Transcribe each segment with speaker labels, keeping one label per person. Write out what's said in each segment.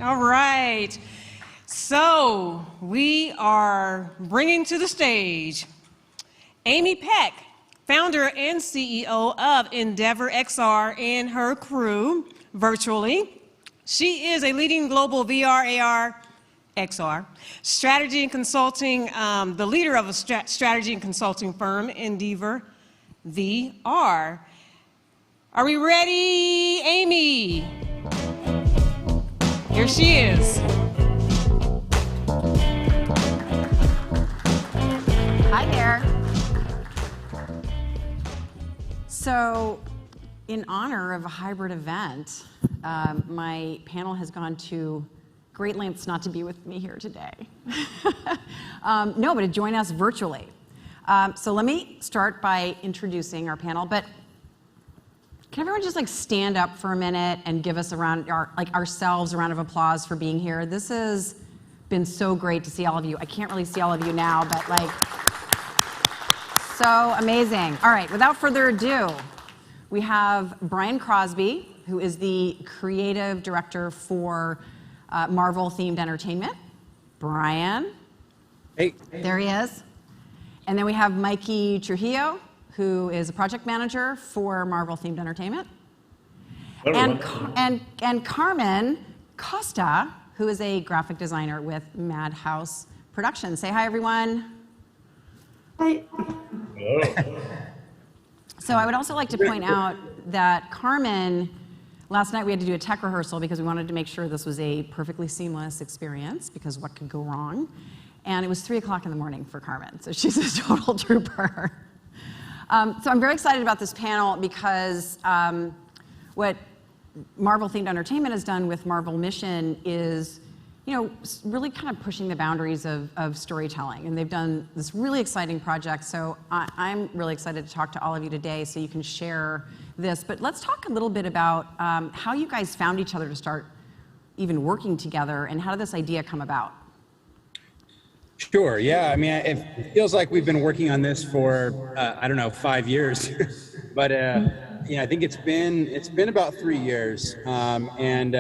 Speaker 1: All right. So we are bringing to the stage Amy Peck, founder and CEO of EndeavorVR and her crew virtually. She is a leading global VR, AR, XR strategy and consulting, the leader of a strategy and consulting firm, EndeavorVR. Are we ready, Amy? Here she is.
Speaker 2: Hi there. So, in honor of a hybrid event, my panel has gone to great lengths not to be with me here today. No, but to join us virtually. So let me start by introducing our panel, but can everyone just stand up for a minute and give us ourselves a round of applause for being here? This has been so great to see all of you. I can't really see all of you now, but so amazing. All right, without further ado, we have Brian Crosby, who is the creative director for Marvel-themed entertainment. Brian.
Speaker 3: Hey.
Speaker 2: There he is. And then we have Mikey Trujillo, who is a project manager for Marvel-themed entertainment. And Carmen Costa, who is a graphic designer with MadHouse Productions. Say hi, everyone.
Speaker 4: Hi.
Speaker 2: So I would also like to point out that Carmen, last night we had to do a tech rehearsal because we wanted to make sure this was a perfectly seamless experience, because what could go wrong? And it was 3 o'clock in the morning for Carmen, so she's a total trooper. So I'm very excited about this panel because what Marvel-themed entertainment has done with Marvel Mission is, really kind of pushing the boundaries of storytelling. And they've done this really exciting project. So I'm really excited to talk to all of you today so you can share this. But let's talk a little bit about how you guys found each other to start even working together, and how did this idea come about?
Speaker 3: Sure, yeah. I mean, it feels like we've been working on this for, 5 years. But, I think it's been about 3 years. Carmen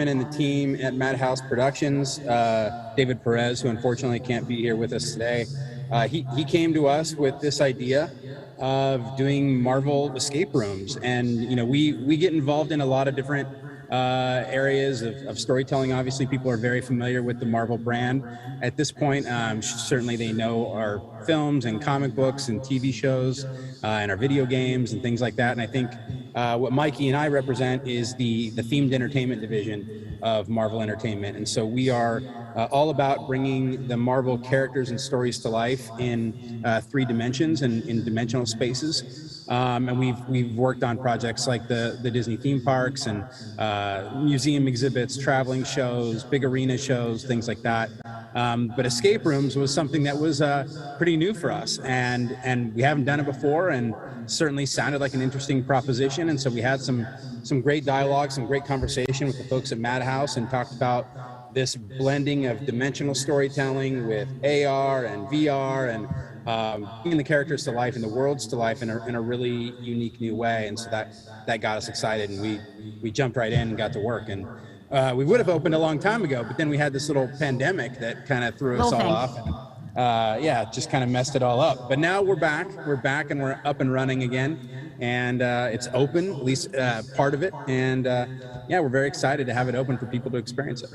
Speaker 3: and the team at MadHouse Productions, David Pérez, who unfortunately can't be here with us today, he came to us with this idea of doing Marvel escape rooms. And, we get involved in a lot of different areas of storytelling. Obviously, people are very familiar with the Marvel brand. At this point, certainly they know our films and comic books and TV shows and our video games and things like that. And I think what Mikey and I represent is the themed entertainment division of Marvel Entertainment. And so we are all about bringing the Marvel characters and stories to life in 3 dimensions and in dimensional spaces. And we've worked on projects like the Disney theme parks and museum exhibits, traveling shows, big arena shows, things like that. But escape rooms was something that was pretty new for us, and we haven't done it before, and certainly sounded like an interesting proposition. And so we had some great dialogue, some great conversation with the folks at MadHouse, and talked about this blending of dimensional storytelling with AR and VR, and bringing the characters to life and the worlds to life in a really unique new way. And so that got us excited, and we jumped right in and got to work. And we would have opened a long time ago, but then we had this little pandemic that kind of threw us all off. And, just kind of messed it all up. But now we're back and we're up and running again. And it's open, at least part of it. And we're very excited to have it open for people to experience it.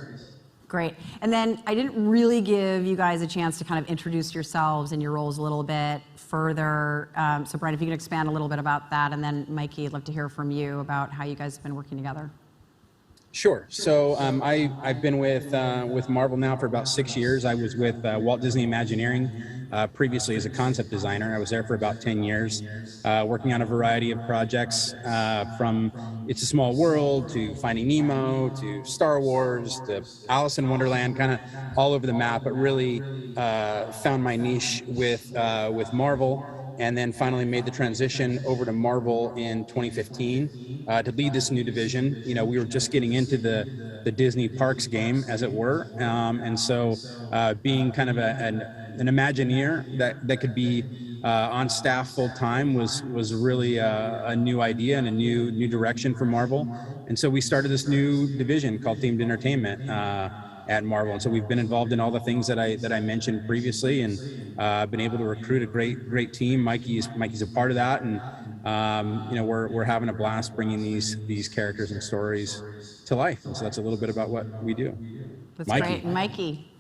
Speaker 2: Great. And then I didn't really give you guys a chance to kind of introduce yourselves and your roles a little bit further. So Brian, if you can expand a little bit about that. And then Mikey, I'd love to hear from you about how you guys have been working together.
Speaker 3: Sure. So I've been with Marvel now for about 6 years. I was with Walt Disney Imagineering previously as a concept designer. I was there for about 10 years, working on a variety of projects from It's a Small World to Finding Nemo to Star Wars to Alice in Wonderland, kind of all over the map, but really found my niche with Marvel. And then finally made the transition over to Marvel in 2015 to lead this new division. We were just getting into the Disney parks game, as it were. And so being kind of an Imagineer that could be on staff full time was really a new idea and a new direction for Marvel. And so we started this new division called Themed Entertainment at Marvel. And so we've been involved in all the things that I mentioned previously, and been able to recruit a great team. Mikey's a part of that, and we're having a blast bringing these characters and stories to life. And so that's a little bit about what we do.
Speaker 2: That's
Speaker 3: Mikey.
Speaker 2: great. Mikey.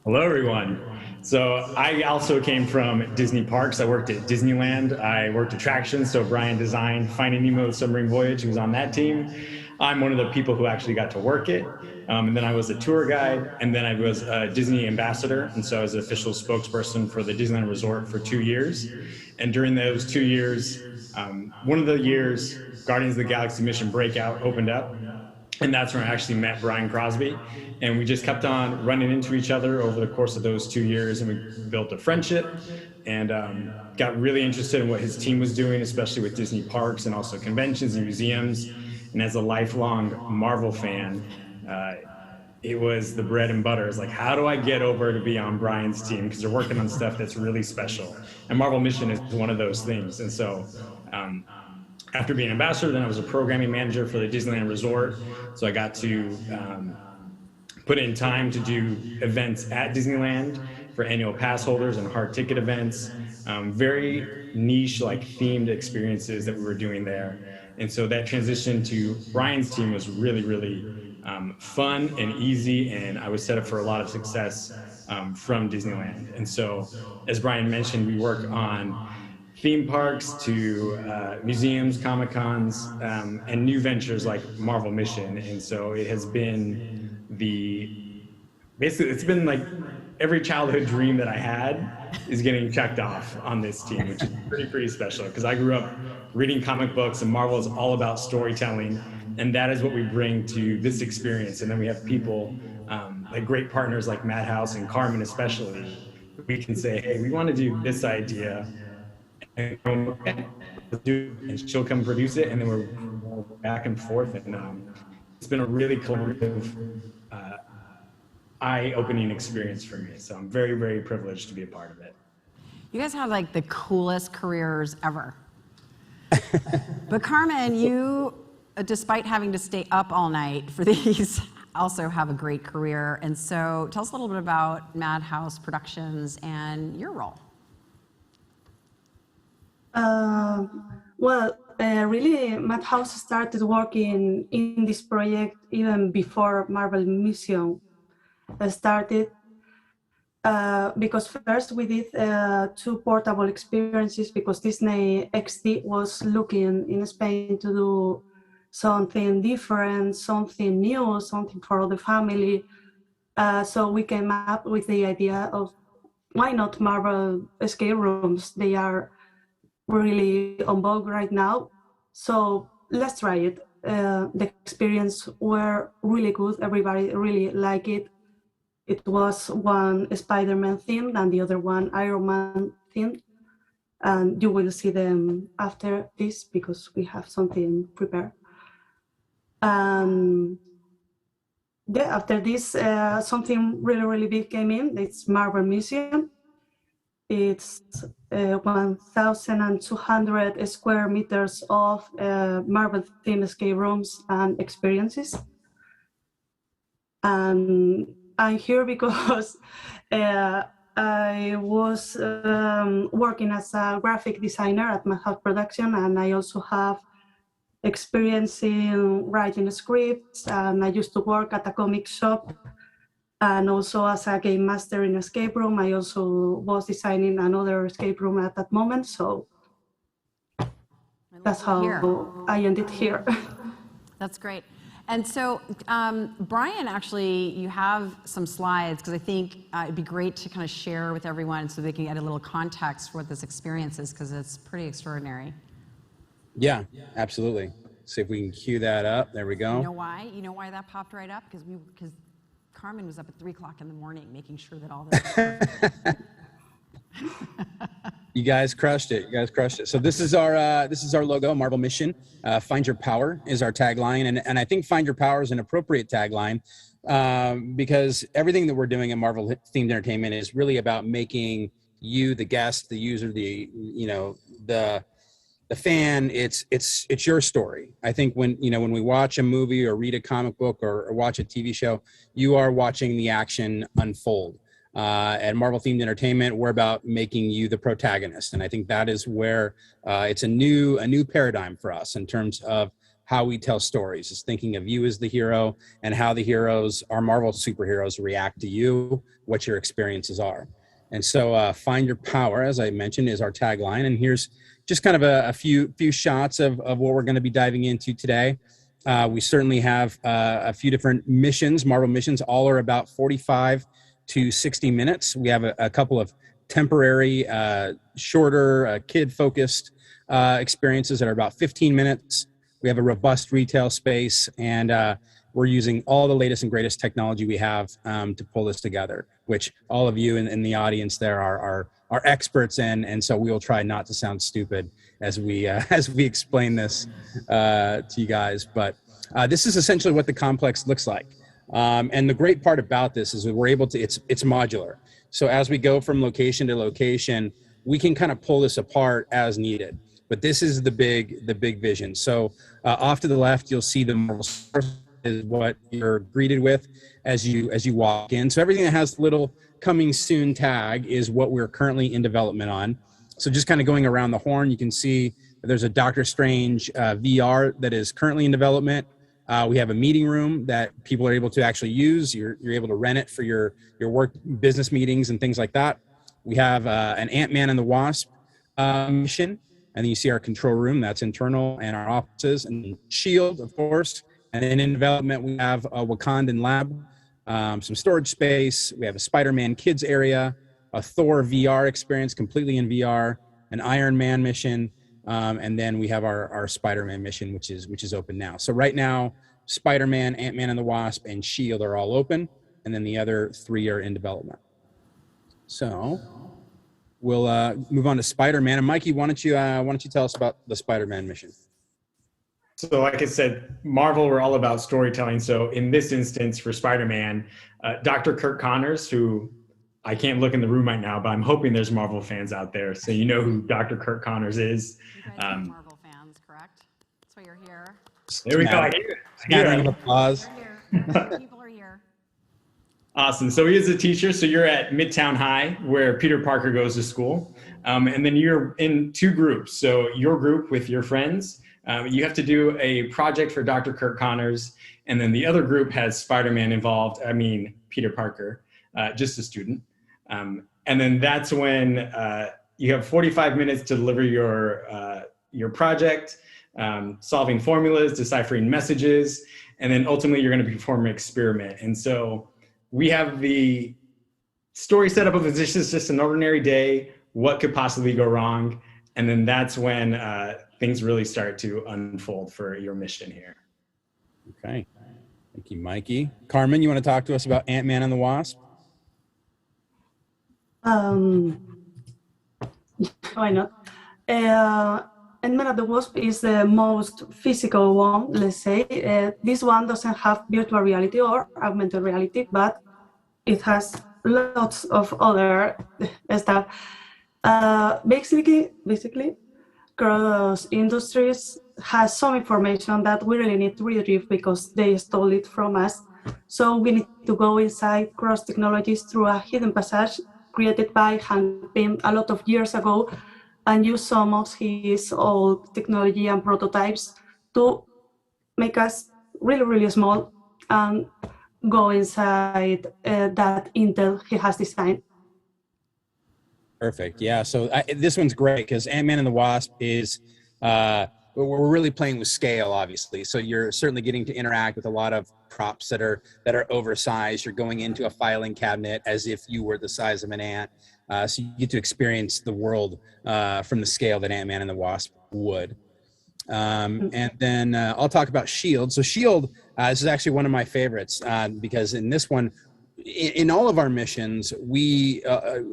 Speaker 5: Hello, everyone. So I also came from Disney parks. I worked at Disneyland. I worked attractions. So Brian designed Finding Nemo: The Submarine Voyage. He was on that team. I'm one of the people who actually got to work it. And then I was a tour guide, and then I was a Disney ambassador. And so I was an official spokesperson for the Disneyland Resort for 2 years. And during those 2 years, one of the years, Guardians of the Galaxy Mission Breakout opened up. And that's when I actually met Brian Crosby. And we just kept on running into each other over the course of those 2 years. And we built a friendship and got really interested in what his team was doing, especially with Disney parks and also conventions and museums. And as a lifelong Marvel fan, it was the bread and butter. It's like, how do I get over to be on Brian's team? Because they're working on stuff that's really special. And Marvel Mission is one of those things. And so after being ambassador, then I was a programming manager for the Disneyland Resort. So I got to put in time to do events at Disneyland for annual pass holders and hard ticket events. Very niche, like themed experiences that we were doing there. And so that transition to Brian's team was really, really fun and easy, and I was set up for a lot of success from Disneyland. And so, as Brian mentioned, we work on theme parks to museums, Comic-Cons, and new ventures like Marvel Mission. And so it has been basically it's been like every childhood dream that I had is getting checked off on this team, which is pretty special, because I grew up reading comic books, and Marvel is all about storytelling, and that is what we bring to this experience. And then we have people like great partners like MadHouse and Carmen especially. We can say, hey, we want to do this idea, and she'll come produce it, and then we're back and forth. And it's been a really collaborative, eye-opening experience for me. So I'm very, very privileged to be a part of it.
Speaker 2: You guys have like the coolest careers ever. But Carmen, you, despite having to stay up all night for these, also have a great career. And so tell us a little bit about MadHouse Productions and your role.
Speaker 4: Really, MadHouse started working in this project even before Marvel Mission started. Because first we did 2 portable experiences, because Disney XD was looking in Spain to do something different, something new, something for the family. So we came up with the idea of why not Marvel escape rooms? They are really on vogue right now. So let's try it. The experience were really good. Everybody really liked it. It was one Spider-Man themed and the other one Iron Man themed. And you will see them after this because we have something prepared. After this, something really, really big came in. It's Marvel Museum. It's 1,200 square meters of Marvel themed escape rooms and experiences. And I'm here because I was working as a graphic designer at MadHouse Production, and I also have experience in writing scripts, and I used to work at a comic shop and also as a game master in escape room. I also was designing another escape room at that moment, so that's how I ended here.
Speaker 2: That's great. And so, Brian, actually, you have some slides, because I think it'd be great to kind of share with everyone so they can get a little context for what this experience is, because it's pretty extraordinary.
Speaker 3: Yeah, absolutely. See if we can cue that up. There we go.
Speaker 2: You know why? You know why that popped right up? Because Carmen was up at 3 o'clock in the morning making sure that all this was perfect.
Speaker 3: You guys crushed it. You guys crushed it. So this is our logo, Marvel Mission. Find your power is our tagline, and I think Find Your Power is an appropriate tagline because everything that we're doing in Marvel themed entertainment is really about making you, the guest, the user, the fan, it's your story. I think when we watch a movie or read a comic book or watch a TV show, you are watching the action unfold. At Marvel Themed Entertainment, we're about making you the protagonist, and I think that is where it's a new paradigm for us in terms of how we tell stories. Is thinking of you as the hero and how the heroes, our Marvel superheroes, react to you, what your experiences are. And so find your power, as I mentioned, is our tagline. And here's just kind of a few shots of what we're going to be diving into today. We certainly have a few different missions. Marvel missions all are about 45 to 60 minutes. We have a couple of temporary, shorter, kid-focused experiences that are about 15 minutes. We have a robust retail space, and we're using all the latest and greatest technology we have to pull this together, which all of you in the audience there are experts in, and so we will try not to sound stupid as we explain this to you guys. But this is essentially what the complex looks like. And the great part about this is that we're able to, it's modular. So as we go from location to location, we can kind of pull this apart as needed. But this is the big vision. So off to the left, you'll see the Marvel is what you're greeted with as you walk in. So everything that has little coming soon tag is what we're currently in development on. So just kind of going around the horn, you can see there's a Doctor Strange VR that is currently in development. We have a meeting room that people are able to actually use. You're able to rent it for your work business meetings and things like that. We have an Ant-Man and the Wasp mission. And then you see our control room, that's internal, and our offices, and S.H.I.E.L.D., of course. And then in development, we have a Wakandan lab, some storage space. We have a Spider-Man kids area, a Thor VR experience completely in VR, an Iron Man mission, and then we have our Spider-Man mission, which is open now. So right now, Spider-Man, Ant-Man and the Wasp, and S.H.I.E.L.D. are all open, and then the other 3 are in development. So we'll move on to Spider-Man. And Mikey, why don't you tell us about the Spider-Man mission?
Speaker 5: So like I said, Marvel, we're all about storytelling. So in this instance for Spider-Man, Dr. Kirk Connors, who I can't look in the room right now, but I'm hoping there's Marvel fans out there. So you know who Dr. Kirk Connors is.
Speaker 2: You guys are Marvel fans, correct? That's why you're here.
Speaker 5: There we go.
Speaker 3: Scattering applause.
Speaker 2: People are here.
Speaker 5: Awesome. So he is a teacher. So you're at Midtown High, where Peter Parker goes to school. And then you're in 2 groups. So your group with your friends, you have to do a project for Dr. Kirk Connors. And then the other group has Spider-Man involved. I mean, Peter Parker, just a student. And then that's when you have 45 minutes to deliver your project, solving formulas, deciphering messages, and then ultimately you're going to perform an experiment. And so we have the story set up of this is just an ordinary day. What could possibly go wrong? And then that's when things really start to unfold for your mission here.
Speaker 3: Okay. Thank you, Mikey. Carmen, you want to talk to us about Ant-Man and the Wasp?
Speaker 4: Why not? Ant-Man and the Wasp is the most physical one, let's say. This one doesn't have virtual reality or augmented reality, but it has lots of other stuff. Basically, Cross Industries has some information that we really need to retrieve because they stole it from us. So we need to go inside Cross Technologies through a hidden passage created by Hank Pym a lot of years ago and use some of his old technology and prototypes to make us really, really small and go inside that Intel he has designed.
Speaker 3: Perfect. Yeah. So this one's great because Ant-Man and the Wasp is, we're really playing with scale, obviously. So you're certainly getting to interact with a lot of props that are oversized. You're going into a filing cabinet as if you were the size of an ant. So you get to experience the world from the scale that Ant-Man and the Wasp would. And then I'll talk about S.H.I.E.L.D. So S.H.I.E.L.D., this is actually one of my favorites because in this one, in all of our missions, we,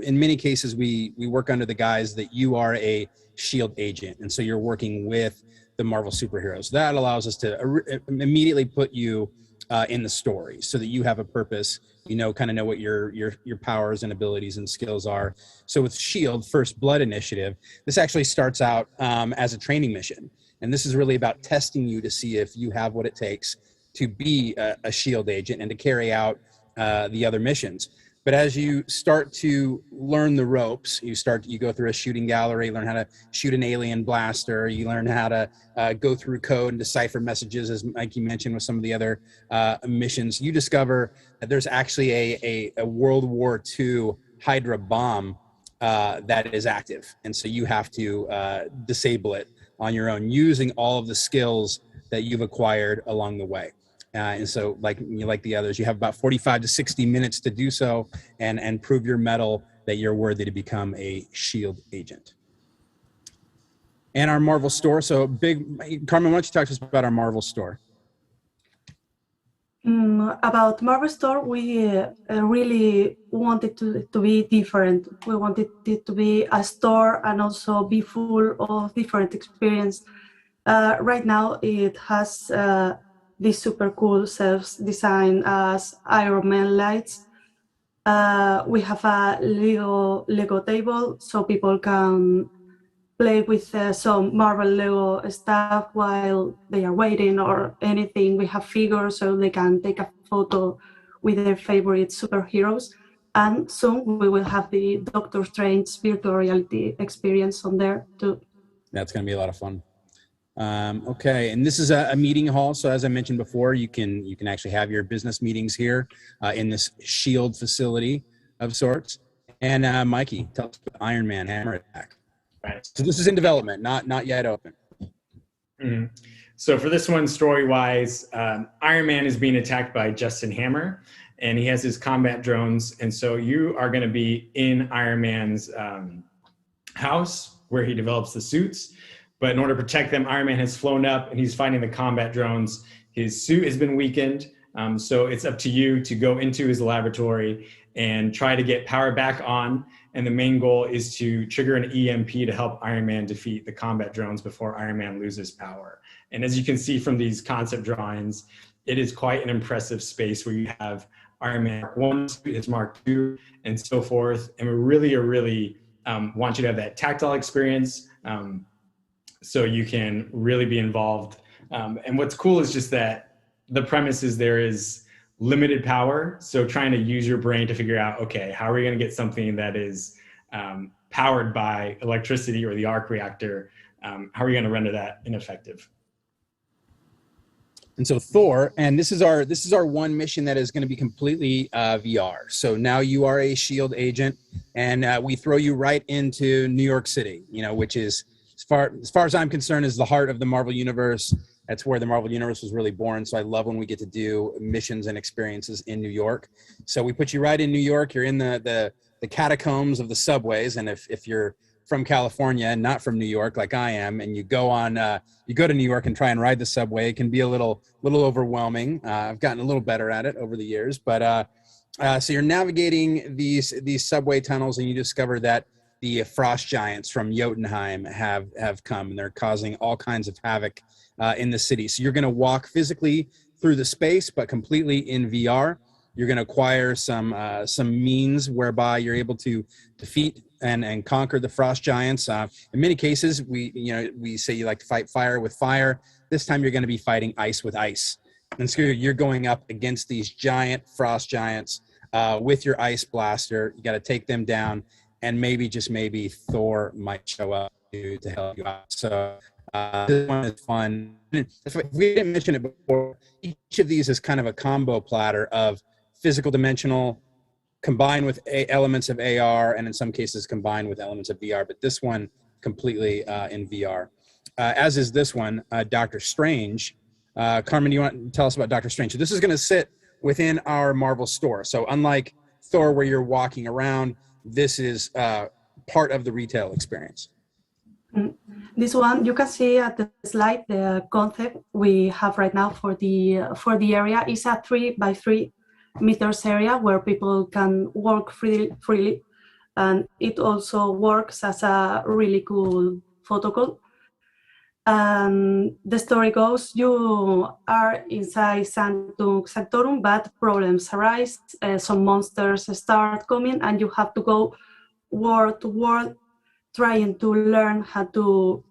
Speaker 3: in many cases, we work under the guise that you are a S.H.I.E.L.D. agent. And so you're working with the Marvel superheroes. That allows us to immediately put you in the story, so that you have a purpose, kind of know what your powers and abilities and skills are. So with Shield First Blood Initiative, this actually starts out as a training mission, and this is really about testing you to see if you have what it takes to be a Shield agent and to carry out the other missions. But as you start to learn the ropes, you go through a shooting gallery, learn how to shoot an alien blaster, you learn how to go through code and decipher messages, as Mikey mentioned with some of the other missions. You discover that there's actually a World War II Hydra bomb that is active. And so you have to disable it on your own using all of the skills that you've acquired along the way. And so like the others, you have about 45 to 60 minutes to do so and prove your mettle that you're worthy to become a Shield agent. And our Marvel store. So Carmen, why don't you talk to us about our Marvel store?
Speaker 4: About Marvel store, we really wanted to be different. We wanted it to be a store and also be full of different experience. Right now, it has these super cool self-designed as Iron Man lights. We have a Lego table so people can play with some Marvel Lego stuff while they are waiting or anything. We have figures so they can take a photo with their favorite superheroes. And soon we will have the Doctor Strange virtual reality experience on there too.
Speaker 3: That's going to be a lot of fun. Okay, and this is a meeting hall. So as I mentioned before, you can actually have your business meetings here in this Shield facility of sorts. And Mikey, tell us about Iron Man Hammer Attack.
Speaker 5: Right.
Speaker 3: So this is in development, not yet open.
Speaker 5: Mm-hmm. So for this one, story-wise, Iron Man is being attacked by Justin Hammer, and he has his combat drones. And so you are going to be in Iron Man's house where he develops the suits. But in order to protect them, Iron Man has flown up and he's fighting the combat drones. His suit has been weakened. So it's up to you to go into his laboratory and try to get power back on. And the main goal is to trigger an EMP to help Iron Man defeat the combat drones before Iron Man loses power. And as you can see from these concept drawings, it is quite an impressive space where you have Iron Man Mark 1, his Mark 2, and so forth. And we really want you to have that tactile experience. So you can really be involved. And what's cool is just that the premise is there is limited power. So trying to use your brain to figure out, okay, how are we going to get something that is powered by electricity or the arc reactor? How are you going to render that ineffective?
Speaker 3: And so Thor, and this is our one mission that is going to be completely VR. So now you are a Shield agent, and we throw you right into New York City, which is, as far as I'm concerned, is the heart of the Marvel Universe. That's where the Marvel Universe was really born. So I love when we get to do missions and experiences in New York. So we put you right in New York. You're in the catacombs of the subways. And if you're from California and not from New York like I am, and you go to New York and try and ride the subway, it can be a little overwhelming. I've gotten a little better at it over the years. But so you're navigating these subway tunnels, and you discover that the frost giants from Jotunheim have come, and they're causing all kinds of havoc in the city. So you're going to walk physically through the space, but completely in VR. You're going to acquire some means whereby you're able to defeat and conquer the frost giants. In many cases, we say you like to fight fire with fire. This time you're going to be fighting ice with ice. And so you're going up against these giant frost giants with your ice blaster. You got to take them down. And maybe, just maybe, Thor might show up to help you out. So this one is fun. We didn't mention it before. Each of these is kind of a combo platter of physical dimensional combined with elements of AR, and in some cases combined with elements of VR. But this one completely in VR. As is this one, Doctor Strange. Carmen, do you want to tell us about Doctor Strange? So this is going to sit within our Marvel store. So unlike Thor, where you're walking around, this is part of the retail experience.
Speaker 4: This one, you can see at the slide the concept we have right now for the area is a 3x3 meters area where people can walk freely, and it also works as a really cool photo call. The story goes, you are inside Sanctorum, but problems arise, some monsters start coming, and you have to go world to world, trying to learn how to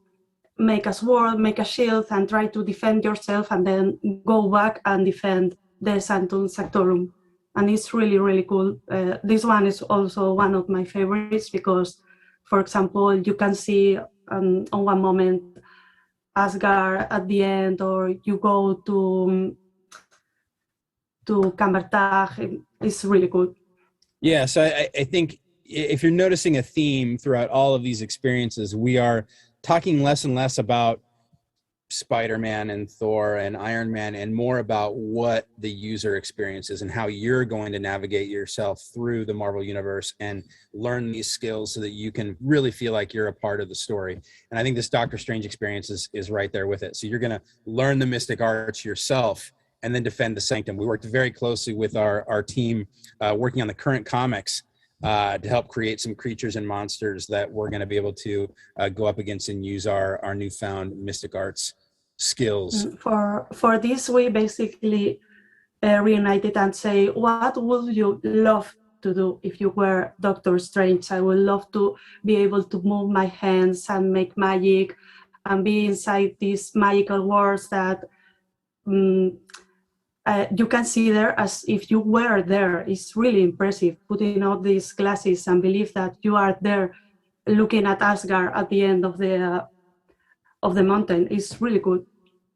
Speaker 4: make a sword, make a shield, and try to defend yourself, and then go back and defend the Sanctorum. And it's really, really cool. This one is also one of my favorites because, for example, you can see on one moment Asgard at the end, or you go to Cambertag. It's really cool.
Speaker 3: Yeah, so I think if you're noticing a theme throughout all of these experiences, we are talking less and less about Spider-Man and Thor and Iron Man, and more about what the user experiences and how you're going to navigate yourself through the Marvel universe and learn these skills so that you can really feel like you're a part of the story. And I think this Doctor Strange experience is right there with it. So you're going to learn the mystic arts yourself and then defend the Sanctum. We worked very closely with our team working on the current comics to help create some creatures and monsters that we're going to be able to go up against and use our newfound mystic arts skills.
Speaker 4: For this, we basically reunited and say, what would you love to do if you were Doctor Strange? I would love to be able to move my hands and make magic and be inside these magical worlds that you can see there as if you were there. It's really impressive, putting on these glasses and believe that you are there looking at Asgard at the end of the mountain. It's really good.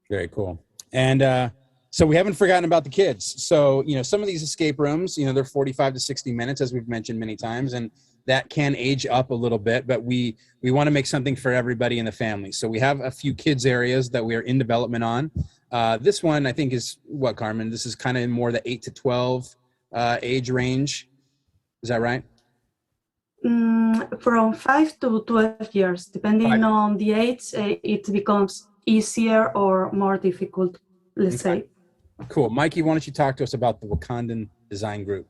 Speaker 3: Very cool. And so we haven't forgotten about the kids. So, some of these escape rooms, they're 45 to 60 minutes, as we've mentioned many times, and that can age up a little bit, but we want to make something for everybody in the family. So we have a few kids areas that we are in development on. This one, I think, is what, Carmen? This is kind of more the 8 to 12 age range. Is that right?
Speaker 4: From 5 to 12 years, depending on the age, it becomes easier or more difficult, let's say.
Speaker 3: Cool. Mikey, why don't you talk to us about the Wakandan design group?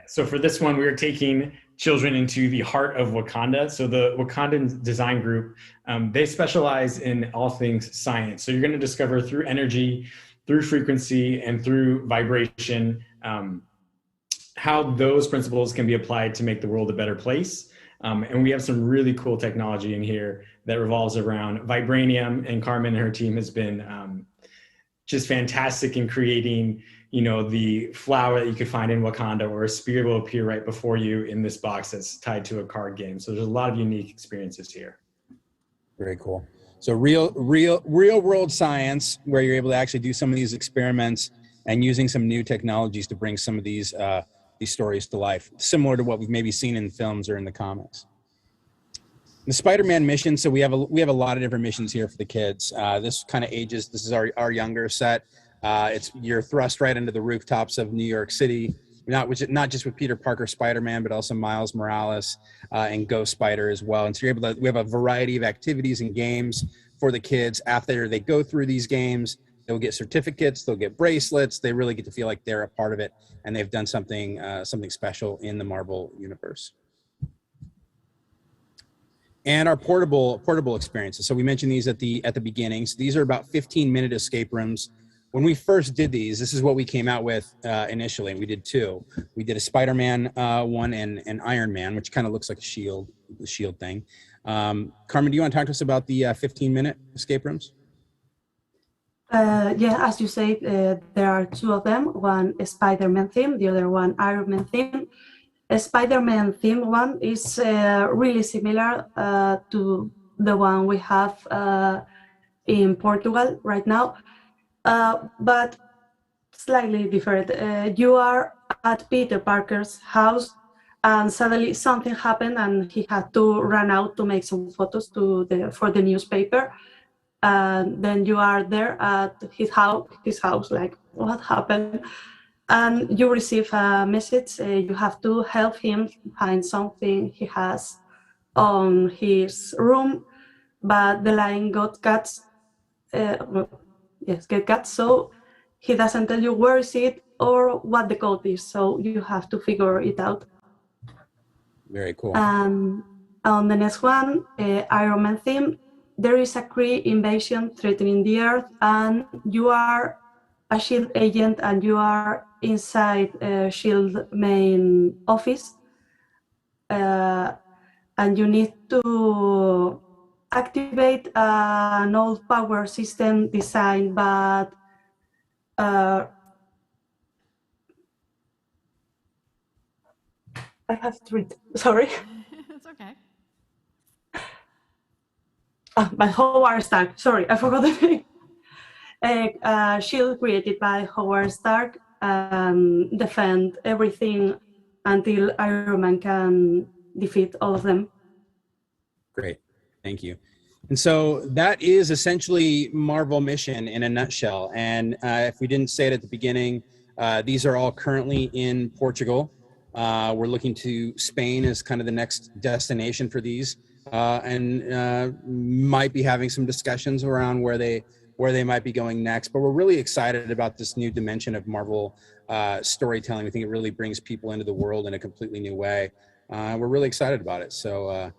Speaker 5: So for this one, we are taking children into the heart of Wakanda. So the Wakandan design group, they specialize in all things science. So you're going to discover through energy, through frequency, and through vibration, how those principles can be applied to make the world a better place. And we have some really cool technology in here that revolves around vibranium, and Carmen and her team has been just fantastic in creating, the flower that you could find in Wakanda, or a spear will appear right before you in this box that's tied to a card game. So there's a lot of unique experiences here. Very
Speaker 3: cool. So real world science, where you're able to actually do some of these experiments and using some new technologies to bring some of these stories to life, similar to what we've maybe seen in films or in the comics. The Spider-Man mission. So we have a lot of different missions here for the kids. This kind of ages. This is our younger set. You're thrust right into the rooftops of New York City, not just with Peter Parker Spider-Man, but also Miles Morales and Ghost Spider as well. And so we have a variety of activities and games for the kids. After they go through these games, they'll get certificates, they'll get bracelets. They really get to feel like they're a part of it, and they've done something special in the Marvel universe. And our portable experiences. So we mentioned these at the beginning. So these are about 15-minute escape rooms. When we first did these, this is what we came out with initially. We did two. We did a Spider-Man one and an Iron Man, which kind of looks like the shield thing. Carmen, do you want to talk to us about the 15-minute escape rooms?
Speaker 4: Yeah, as you say, there are two of them. One is Spider-Man theme, the other one Iron Man theme. A Spider-Man theme one is really similar to the one we have in Portugal right now, but slightly different. You are at Peter Parker's house, and suddenly something happened, and he had to run out to make some photos for the newspaper. And then you are there at his house, like, what happened? And you receive a message. You have to help him find something he has on his room, but the line got cut. Get cut. So he doesn't tell you where is it or what the code is. So you have to figure it out.
Speaker 3: Very cool.
Speaker 4: And on the next one, Iron Man theme, there is a Kree invasion threatening the Earth, and you are a SHIELD agent, and you are inside SHIELD main office, and you need to activate an old power system designed by I have to read, sorry.
Speaker 2: It's okay.
Speaker 4: By Howard Stark, sorry, I forgot the name. SHIELD created by Howard Stark, defend everything until Iron Man can defeat all of them.
Speaker 3: Great, thank you. And so that is essentially Marvel Mission in a nutshell. And if we didn't say it at the beginning, these are all currently in Portugal. We're looking to Spain as kind of the next destination for these, and might be having some discussions around where they might be going next. But we're really excited about this new dimension of Marvel storytelling. We think it really brings people into the world in a completely new way. We're really excited about it. So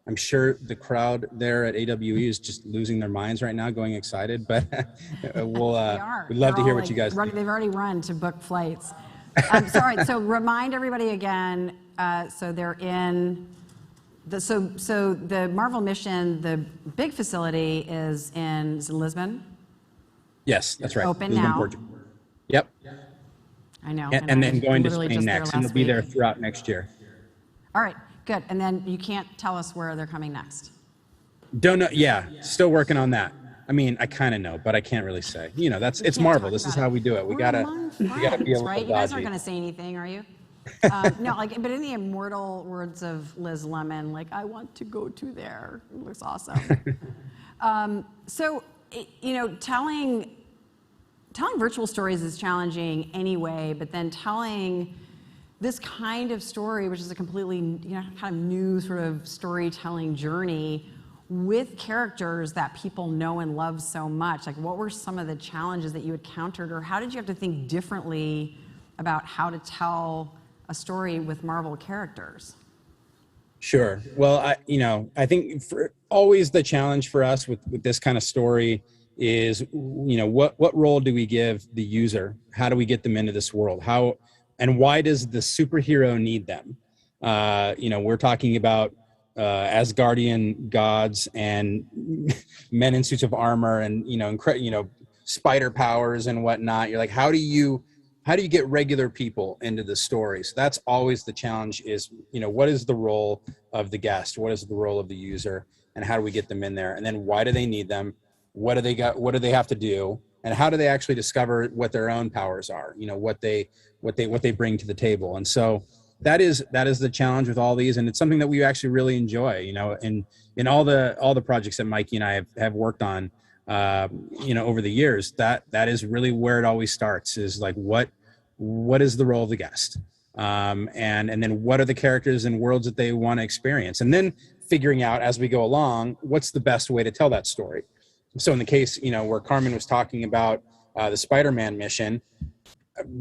Speaker 3: I'm sure the crowd there at AWE is just losing their minds right now, going excited. But we'd love to hear what you guys think.
Speaker 2: They've already run to book flights. So remind everybody again. So they're in. So the Marvel Mission, the big facility is in Lisbon.
Speaker 3: Yes, that's right.
Speaker 2: Open
Speaker 3: Lisbon,
Speaker 2: now.
Speaker 3: Portugal. Yep.
Speaker 2: I know.
Speaker 3: And then going to
Speaker 2: literally
Speaker 3: Spain
Speaker 2: just there
Speaker 3: next, and
Speaker 2: last
Speaker 3: they'll be there
Speaker 2: week.
Speaker 3: throughout next year.
Speaker 2: All right, good. And then you can't tell us where they're coming next.
Speaker 3: Don't know. Yeah, still working on that. I mean, I kind of know, but I can't really say. You know, it's Marvel. This is how we do it. We gotta be a little
Speaker 2: right? You guys aren't
Speaker 3: dodgy.
Speaker 2: going to say anything, are you? No, but in the immortal words of Liz Lemon, I want to go to there. It looks awesome. Telling virtual stories is challenging anyway, but then telling this kind of story, which is a completely kind of new sort of storytelling journey with characters that people know and love so much. What were some of the challenges that you encountered, or how did you have to think differently about how to tell a story with Marvel characters?
Speaker 3: Sure. Well, I think always the challenge for us with this kind of story is, what role do we give the user? How do we get them into this world? How and why does the superhero need them? We're talking about Asgardian gods and men in suits of armor and spider powers and whatnot. You're like, how do you get regular people into the story? So that's always the challenge is, what is the role of the guest? What is the role of the user? And how do we get them in there? And then why do they need them? What do they got? What do they have to do? And how do they actually discover what their own powers are? What they bring to the table. And so that is the challenge with all these. And it's something that we actually really enjoy, in all the projects that Mikey and I have worked on, over the years. That is really where it always starts, is what is the role of the guest? And then what are the characters and worlds that they want to experience? And then figuring out as we go along, what's the best way to tell that story? So in the case, where Carmen was talking about the Spider-Man mission,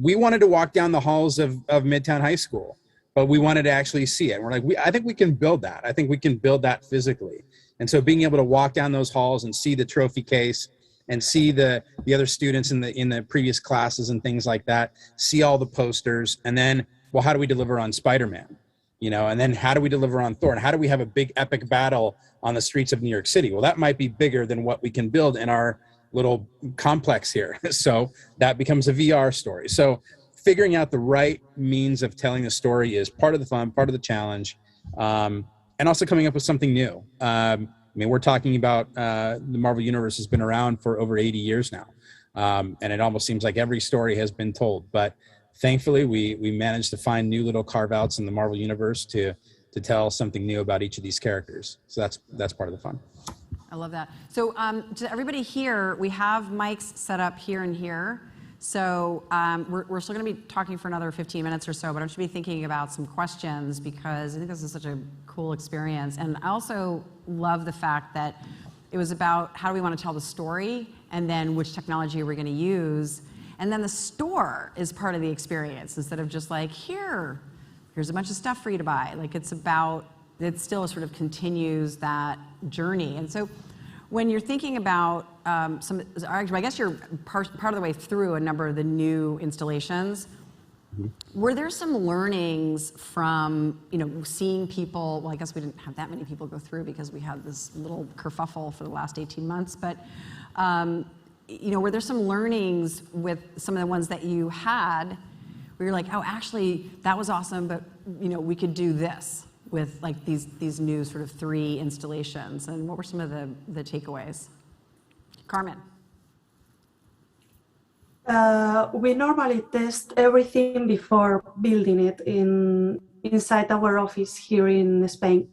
Speaker 3: we wanted to walk down the halls of Midtown High School, but we wanted to actually see it. And we're like, I think we can build that. I think we can build that physically. And so being able to walk down those halls and see the trophy case and see the other students in the previous classes and things like that, see all the posters, and then, well, how do we deliver on Spider-Man? And then how do we deliver on Thor? And how do we have a big epic battle on the streets of New York City? Well, that might be bigger than what we can build in our little complex here. So that becomes a VR story. So figuring out the right means of telling the story is part of the fun, part of the challenge, and also coming up with something new. We're talking about the Marvel Universe has been around for over 80 years now. And it almost seems like every story has been told. But thankfully, we managed to find new little carve-outs in the Marvel Universe to tell something new about each of these characters. So that's part of the fun.
Speaker 2: I love that. So to everybody here, we have mics set up here and here. So we're still going to be talking for another 15 minutes or so, but I'm just be thinking about some questions because I think this is such a cool experience. And I also love the fact that it was about how do we want to tell the story and then which technology are we going to use. And then the store is part of the experience instead of just here's a bunch of stuff for you to buy. It still sort of continues that journey. And so When you're thinking about I guess you're part of the way through a number of the new installations. Were there some learnings from, seeing people, well, I guess we didn't have that many people go through because we had this little kerfuffle for the last 18 months, but, were there some learnings with some of the ones that you had where you're like, oh, actually, that was awesome, but, we could do this with like these new sort of 3 installations, and what were some of the takeaways? Carmen.
Speaker 4: We normally test everything before building it inside our office here in Spain.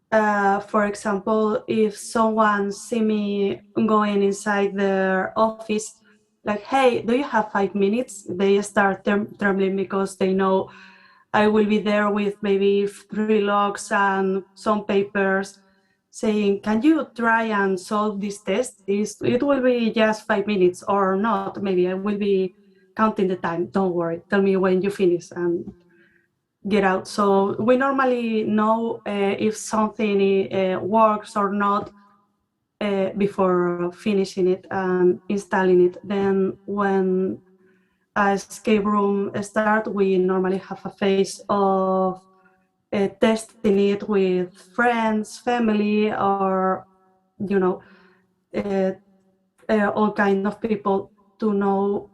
Speaker 4: For example, if someone see me going inside their office, like, hey, do you have 5 minutes? They start trembling because they know I will be there with maybe 3 logs and some papers saying, can you try and solve this test? It will be just 5 minutes or not. Maybe I will be counting the time. Don't worry. Tell me when you finish and get out. So we normally know if something works or not before finishing it and installing it. Then when a escape room starts, we normally have a phase of testing it with friends, family, or all kind of people to know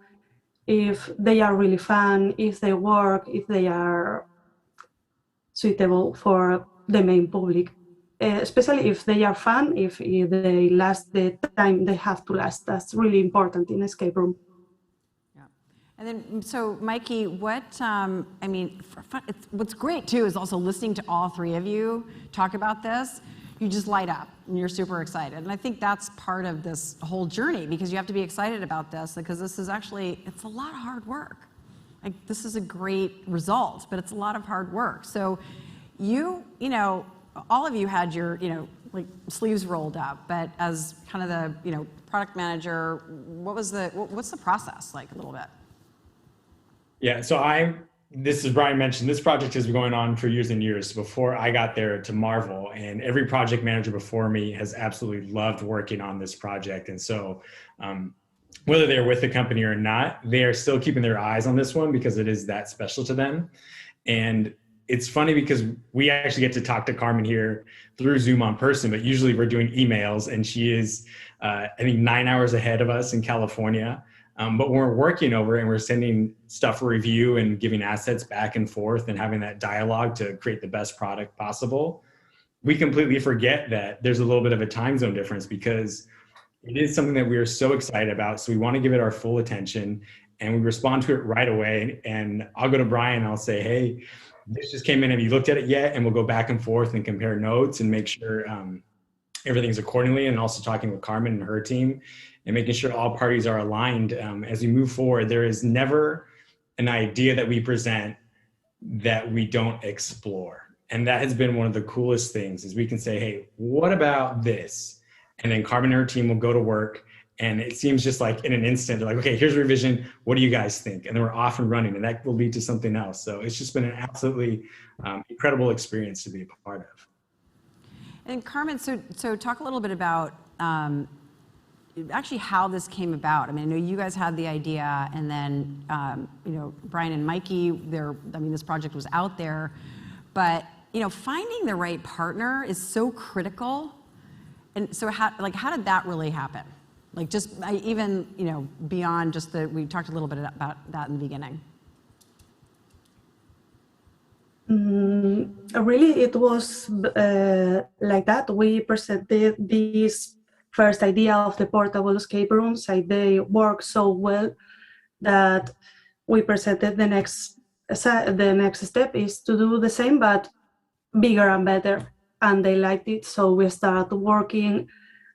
Speaker 4: if they are really fun, if they work, if they are suitable for the main public. Especially if they are fun, if they last the time they have to last. That's really important in escape room.
Speaker 2: And then, so Mikey, what's great too is also listening to all 3 of you talk about this. You just light up and you're super excited. And I think that's part of this whole journey, because you have to be excited about this, because this is it's a lot of hard work. Like, this is a great result, but it's a lot of hard work. So all of you had your, like sleeves rolled up, but as kind of the, product manager, what's the process like a little bit?
Speaker 5: Yeah, so this is Brian mentioned, this project has been going on for years and years before I got there to Marvel, and every project manager before me has absolutely loved working on this project. And so whether they're with the company or not, they are still keeping their eyes on this one because it is that special to them. And it's funny because we actually get to talk to Carmen here through Zoom on person, but usually we're doing emails, and she is, I think, 9 hours ahead of us in California. But when we're working over and we're sending stuff for review and giving assets back and forth and having that dialogue to create the best product possible, we completely forget that there's a little bit of a time zone difference, because it is something that we are so excited about. So we want to give it our full attention, and we respond to it right away. And I'll go to Brian and I'll say, hey, this just came in. Have you looked at it yet? And we'll go back and forth and compare notes and make sure everything's accordingly, and also talking with Carmen and her team and making sure all parties are aligned. As we move forward, there is never an idea that we present that we don't explore. And that has been one of the coolest things, is we can say, hey, what about this? And then Carmen and her team will go to work, and it seems just like in an instant, they're like, okay, here's a revision. What do you guys think? And then we're off and running, and that will lead to something else. So it's just been an absolutely incredible experience to be a part of.
Speaker 2: And Carmen, so talk a little bit about actually how this came about. I mean, I know you guys had the idea, and then Brian and Mikey, this project was out there, but finding the right partner is so critical. And so how did that really happen? Like, just even beyond just we talked a little bit about that in the beginning.
Speaker 4: Really, it was like that. We presented this first idea of the portable escape rooms, and they work so well that we presented the next step is to do the same but bigger and better, and they liked it. So we start working.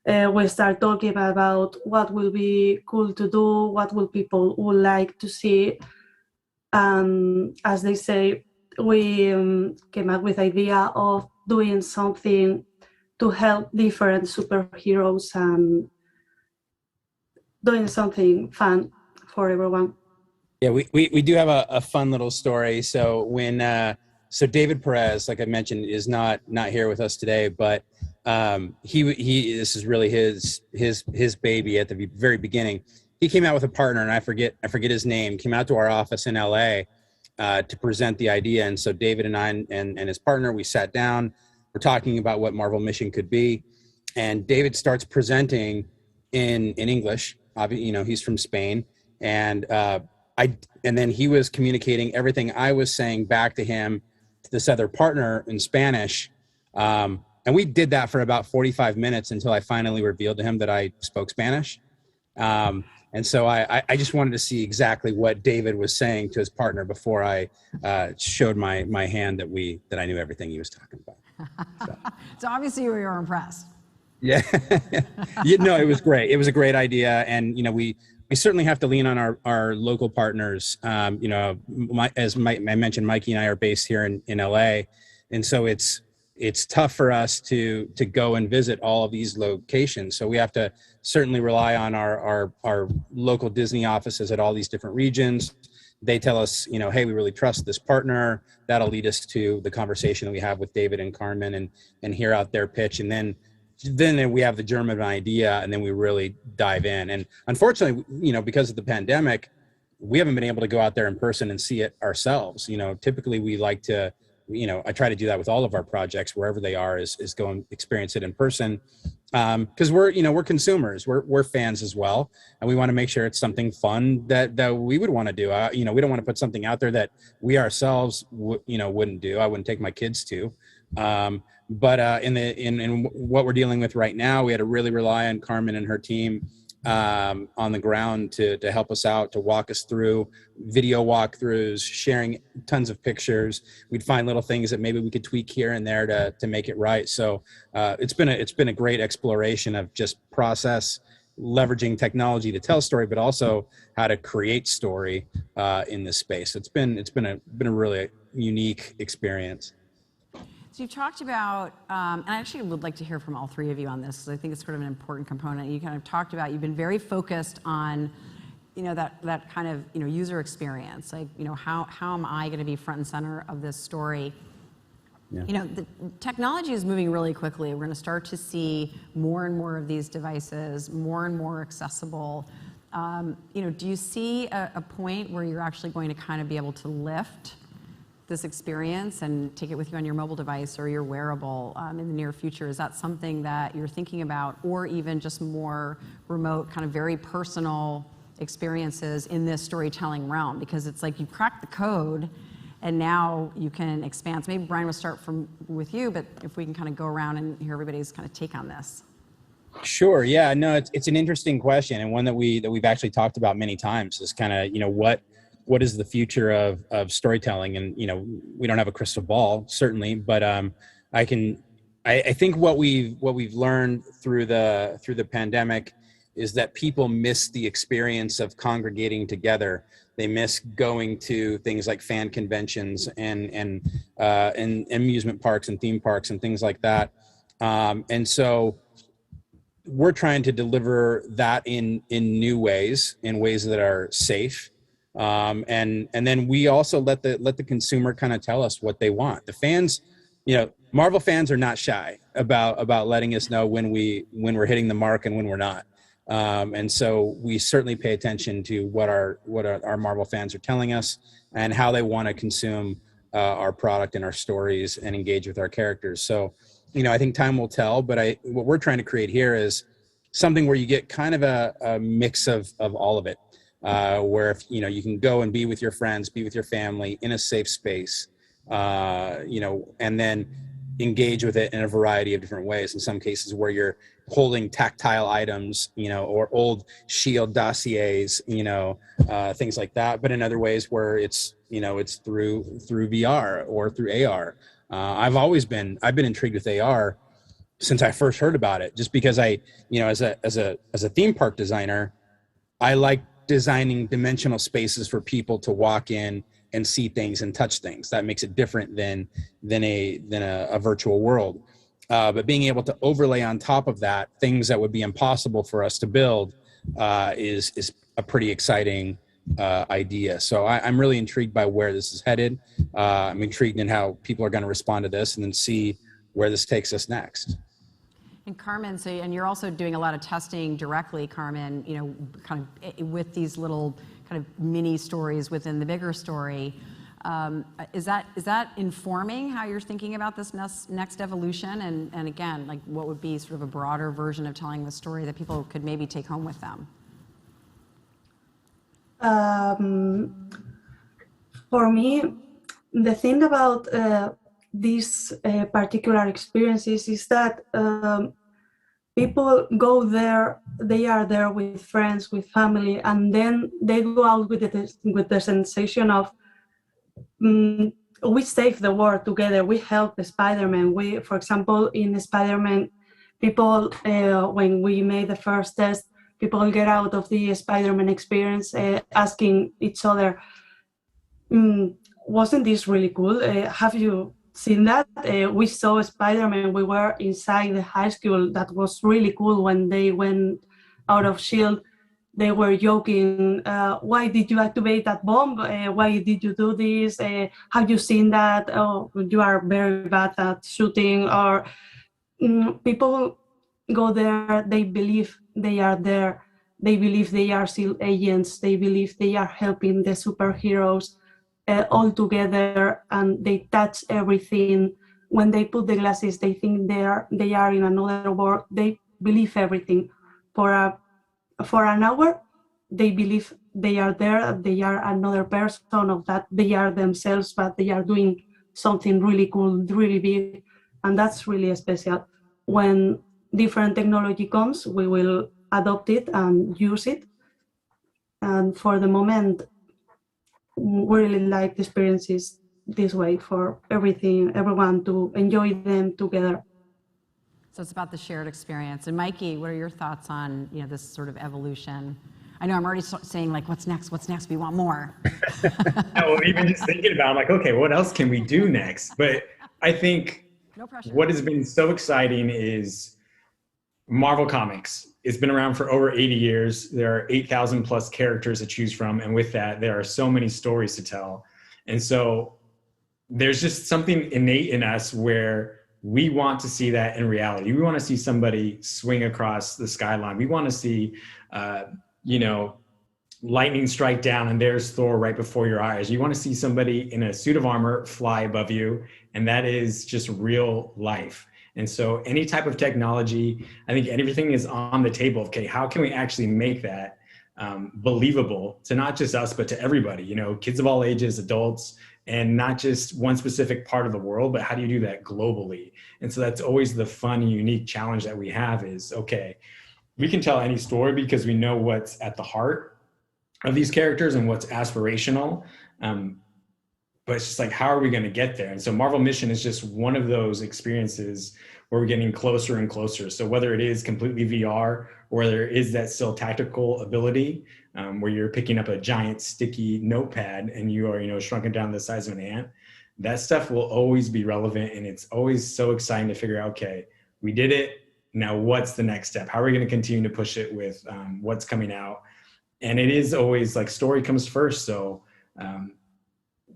Speaker 4: We start talking about what will be cool to do, what will people would like to see. As they say, we came up with the idea of doing something to help different superheroes and doing something fun for everyone.
Speaker 3: Yeah, we do have a fun little story. So when David Pérez, like I mentioned, is not here with us today, but This is really his baby at the very beginning. He came out with a partner, and I forget his name, came out to our office in LA to present the idea. And so David and I and his partner, we sat down, we're talking about what Marvel Mission could be. And David starts presenting in English. You know, he's from Spain. And then he was communicating everything I was saying back to him, to this other partner in Spanish. And we did that for about 45 minutes until I finally revealed to him that I spoke Spanish. And so I just wanted to see exactly what David was saying to his partner before I showed my hand that I knew everything he was talking about.
Speaker 2: So obviously we were impressed.
Speaker 3: Yeah. It was great. It was a great idea. And, you know, we certainly have to lean on our local partners. You know, as I mentioned, Mikey and I are based here in LA. And so it's tough for us to go and visit all of these locations. So we have to certainly rely on our local Disney offices at all these different regions. They tell us, you know, hey, we really trust this partner. That'll lead us to the conversation that we have with David and Carmen and hear out their pitch. And then we have the germ of an idea, and then we really dive in. And unfortunately, you know, because of the pandemic, we haven't been able to go out there in person and see it ourselves. You know, typically we like to, you know, I try to do that with all of our projects, wherever they are, is go and experience it in person. Because we're consumers, we're fans as well, and we want to make sure it's something fun that we would want to do. You know, we don't want to put something out there that we ourselves wouldn't do. I wouldn't take my kids to. But in what we're dealing with right now, we had to really rely on Carmen and her team on the ground to help us out, to walk us through video walkthroughs, sharing tons of pictures. We'd find little things that maybe we could tweak here and there to make it right. So it's been a great exploration of just process, leveraging technology to tell story, but also how to create story in this space. It's been a really unique experience.
Speaker 2: So you've talked about, and I actually would like to hear from all three of you on this, because I think it's sort of an important component. You kind of talked about, you've been very focused on, you know, that kind of, you know, user experience. Like, you know, how am I going to be front and center of this story? Yeah. You know, the technology is moving really quickly. We're going to start to see more and more of these devices, more and more accessible. You know, do you see a point where you're actually going to kind of be able to lift this experience and take it with you on your mobile device or your wearable in the near future? Is that something that you're thinking about, or even just more remote, kind of very personal experiences in this storytelling realm? Because it's like you cracked the code and now you can expand. So maybe Brian, we'll start with you, but if we can kind of go around and hear everybody's kind of take on this.
Speaker 3: Sure. Yeah, no, it's an interesting question, and one that we've actually talked about many times, is kind of, you know, what is the future of storytelling? And, you know, we don't have a crystal ball, certainly, but I think what we've learned through the pandemic is that people miss the experience of congregating together. They miss going to things like fan conventions and amusement parks and theme parks and things like that. And so we're trying to deliver that in new ways, in ways that are safe. And then we also let the consumer kind of tell us what they want. The fans, you know, Marvel fans are not shy about letting us know when we're hitting the mark and when we're not. And so we certainly pay attention to what our Marvel fans are telling us and how they want to consume our product and our stories and engage with our characters. So, you know, I think time will tell, but what we're trying to create here is something where you get kind of a mix of all of it. Where, if, you know, you can go and be with your friends, be with your family in a safe space, you know, and then engage with it in a variety of different ways. In some cases where you're holding tactile items, you know, or old Shield dossiers, you know, things like that. But in other ways where it's, you know, it's through VR or through AR. I've been intrigued with AR since I first heard about it, just because you know, as a theme park designer, I like designing dimensional spaces for people to walk in and see things and touch things. That makes it different than a virtual world. But being able to overlay on top of that things that would be impossible for us to build is a pretty exciting idea. So I'm really intrigued by where this is headed. I'm intrigued in how people are going to respond to this, and then see where this takes us next.
Speaker 2: And Carmen, so, and you're also doing a lot of testing directly, Carmen, you know, kind of with these little kind of mini stories within the bigger story. Is that informing how you're thinking about this next evolution? And again, like what would be sort of a broader version of telling the story that people could maybe take home with them?
Speaker 4: For me, the thing about these particular experiences is that people go there, they are there with friends, with family, and then they go out with the sensation of we save the world together, we help Spider-Man. We, for example, in Spider-Man, people, when we made the first test, people get out of the Spider-Man experience asking each other, wasn't this really cool? Have you seen that? We saw Spider-Man, we were inside the high school. That was really cool. When they went out of S.H.I.E.L.D., they were joking, why did you activate that bomb? Why did you do this? Have you seen that? Oh, you are very bad at shooting. Or people go there, they believe they are there. They believe they are still agents. They believe they are helping the superheroes all together, and they touch everything. When they put the glasses, they think they are in another world. They believe everything. For an hour, they believe they are there. They are another person, of that they are themselves, but they are doing something really cool, really big, and that's really special. When different technology comes, we will adopt it and use it. And for the moment, we really like the experiences this way, for everyone to enjoy them together.
Speaker 2: So it's about the shared experience. And Mikey, what are your thoughts on, you know, this sort of evolution? I know I'm already saying, like, what's next? What's next? We want more.
Speaker 5: Well, even just thinking about, I'm like, okay, what else can we do next? But I think
Speaker 2: No pressure.
Speaker 5: what has been so exciting is Marvel Comics. It's been around for over 80 years. There are 8,000 plus characters to choose from. And with that, there are so many stories to tell. And so there's just something innate in us where we want to see that in reality. We want to see somebody swing across the skyline. We want to see, lightning strike down and there's Thor right before your eyes. You want to see somebody in a suit of armor fly above you, and that is just real life. And so any type of technology, I think everything is on the table. Okay, how can we actually make that believable to not just us, but to everybody, you know, kids of all ages, adults, and not just one specific part of the world, but how do you do that globally? And so that's always the fun and unique challenge that we have is, okay, we can tell any story because we know what's at the heart of these characters and what's aspirational. But it's just like, how are we going to get there? And so Marvel Mission is just one of those experiences where we're getting closer and closer. So whether it is completely VR or there is that still tactical ability where you're picking up a giant sticky notepad and you are, shrunken down the size of an ant, that stuff will always be relevant. And it's always so exciting to figure out, okay, we did it. Now what's the next step? How are we going to continue to push it with what's coming out? And it is always like story comes first. So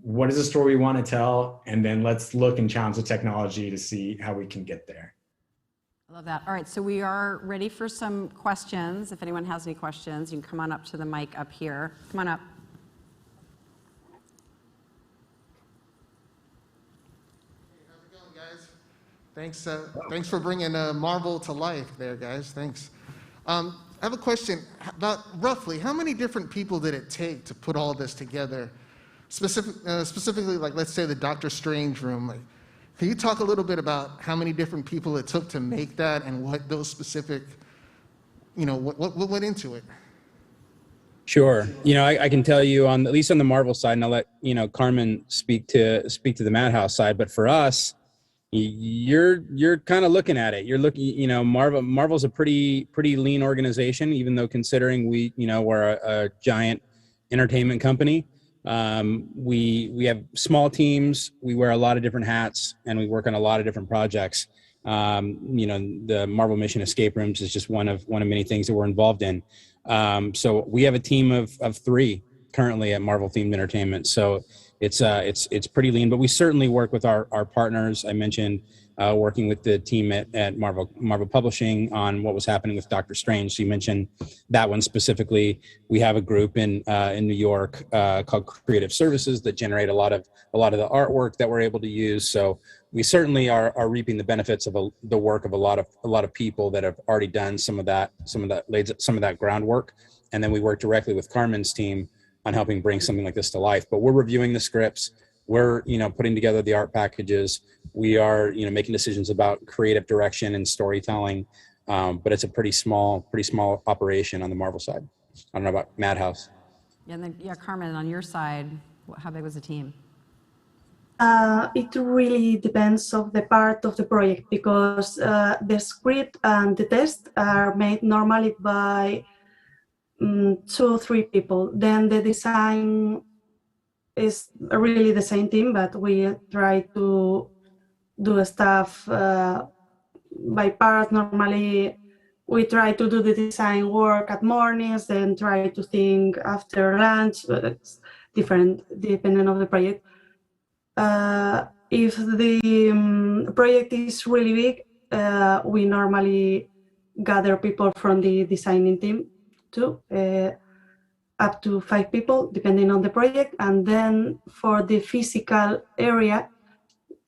Speaker 5: what is the story we want to tell? And then let's look and challenge the technology to see how we can get there.
Speaker 2: I love that. All right, so we are ready for some questions. If anyone has any questions, you can come on up to the mic up here. Come on up.
Speaker 6: Hey, how's it going, guys? Thanks for bringing Marvel to life there, guys. Thanks. I have a question about roughly how many different people did it take to put all this together? Specifically, like, let's say the Doctor Strange room. Like, can you talk a little bit about how many different people it took to make that and what those specific, what went into it?
Speaker 3: Sure. I can tell you at least on the Marvel side, and I'll let, Carmen speak to the MadHouse side. But for us, you're kind of looking at it. You're looking, Marvel's a pretty lean organization, even though considering we're a giant entertainment company. We have small teams, we wear a lot of different hats, and we work on a lot of different projects. The Marvel Mission Escape Rooms is just one of many things that we're involved in. So we have a team of 3 currently at Marvel Themed Entertainment. So it's pretty lean, but we certainly work with our partners. I mentioned working with the team at Marvel Publishing on what was happening with Doctor Strange. So you mentioned that one specifically. We have a group in New York called Creative Services that generate a lot of the artwork that we're able to use. So we certainly are reaping the benefits of the work of a lot of people that have already done some of that groundwork. And then we work directly with Carmen's team on helping bring something like this to life. But we're reviewing the scripts. We're, putting together the art packages. We are, making decisions about creative direction and storytelling. But it's a pretty small operation on the Marvel side. I don't know about MadHouse.
Speaker 2: Yeah, and then, Carmen, on your side, how big was the team?
Speaker 4: It really depends of the part of the project, because the script and the test are made normally by 2 or 3 people. Then the design is really the same team, but we try to do stuff by part. Normally, we try to do the design work at mornings, then try to think after lunch. But it's different depending on the project. If the project is really big, we normally gather people from the designing team too, up to 5 people, depending on the project. And then for the physical area,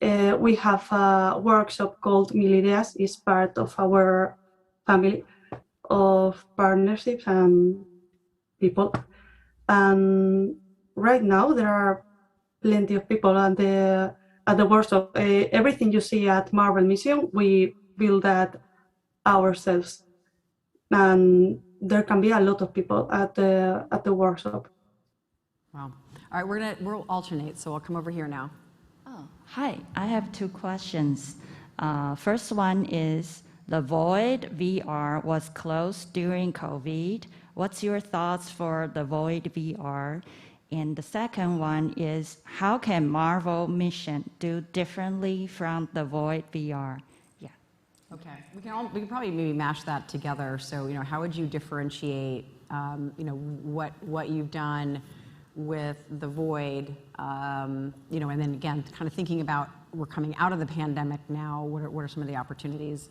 Speaker 4: we have a workshop called Mil Ideas. It's part of our family of partnerships and people. And right now there are plenty of people at the workshop. Everything you see at Marvel Museum, we build that ourselves. And there can be a lot of people at the workshop.
Speaker 2: Wow. All right, we'll alternate, so I'll come over here now.
Speaker 7: Oh, hi. I have 2 questions. First one is, the Void VR was closed during COVID. What's your thoughts for the Void VR? And the second one is, how can Marvel Mission do differently from the Void VR? Yeah.
Speaker 2: Okay, we can probably maybe mash that together. So, how would you differentiate, what you've done with the Void, and then again, kind of thinking about, we're coming out of the pandemic now. What are some of the opportunities?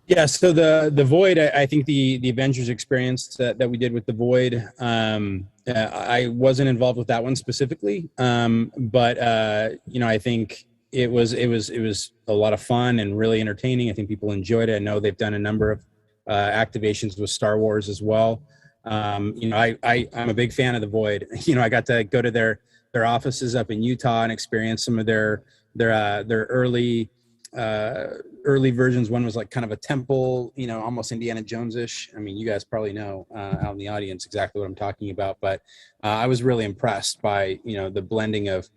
Speaker 3: Yeah, so the Void, I think the Avengers experience that we did with the Void, I wasn't involved with that one specifically, but I think it was a lot of fun and really entertaining. I think people enjoyed it. I know they've done a number of activations with Star Wars as well. I'm a big fan of the Void. I got to go to their offices up in Utah and experience some of their early versions. One was like kind of a temple, almost Indiana Jones-ish. I mean, you guys probably know out in the audience exactly what I'm talking about, but I was really impressed by, the blending of